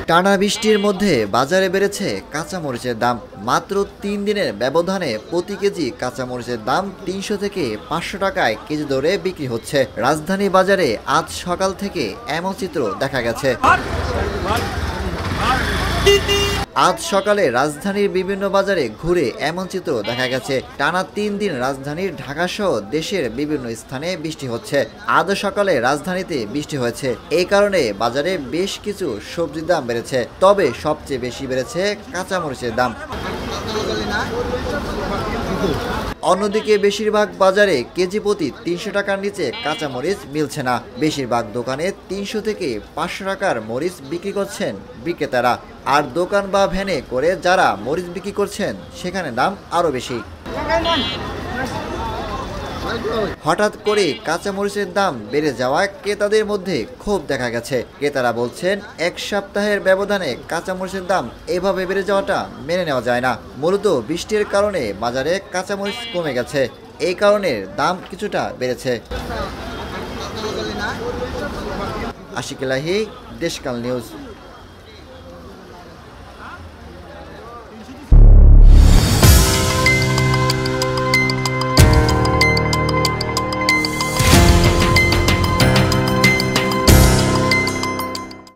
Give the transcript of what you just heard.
টানা বৃষ্টির মধ্যে বাজারে বেড়েছে কাঁচামরিচের দাম। মাত্র ৩ দিনের ব্যবধানে প্রতি কেজি কাঁচামরিচের দাম ৩০০ থেকে ৫০০ টাকায় কেজি দরে বিক্রি হচ্ছে। রাজধানী বাজারে আজ সকাল থেকে এমন চিত্র দেখা গেছে। আজ সকালে রাজধানীর বিভিন্ন বাজারে ঘুরে এমন চিত্র দেখা গেছে। টানা ৩ দিন রাজধানীর ঢাকাসহ দেশের বিভিন্ন স্থানে বৃষ্টি হচ্ছে। আজও সকালে রাজধানীতে বৃষ্টি হয়েছে। এই কারণে বাজারে বেশ কিছু সবজির দাম বেড়েছে। তবে সবচেয়ে বেশি বেড়েছে কাঁচামরিচের দাম। অন্যদিকে বেশিরভাগ বাজারে কেজি প্রতি ৩০০ টাকার নিচে কাঁচামরিচ মিলছে না। বেশিরভাগ দোকানে ৩০০ থেকে ৫০০ টাকার মরিচ বিক্রি করছেন বিক্রেতারা। আর দোকান বা ভ্যানে করে যারা মরিচ বিক্রি করছেন সেখানে দাম আরও বেশি। হঠাৎ করে কাঁচামরিচের দাম বেড়ে যাওয়ায় ক্রেতাদের মধ্যে ক্ষোভ দেখা গেছে। ক্রেতারা বলছেন, এক সপ্তাহের ব্যবধানে কাঁচামরিচের দাম এভাবে বেড়ে যাওয়াটা মেনে নেওয়া যায় না। মূলত বৃষ্টির কারণে বাজারে কাঁচামরিচ কমে গেছে, এই কারণে দাম কিছুটা বেড়েছে। আশিক এলাহি, দেশকাল নিউজ।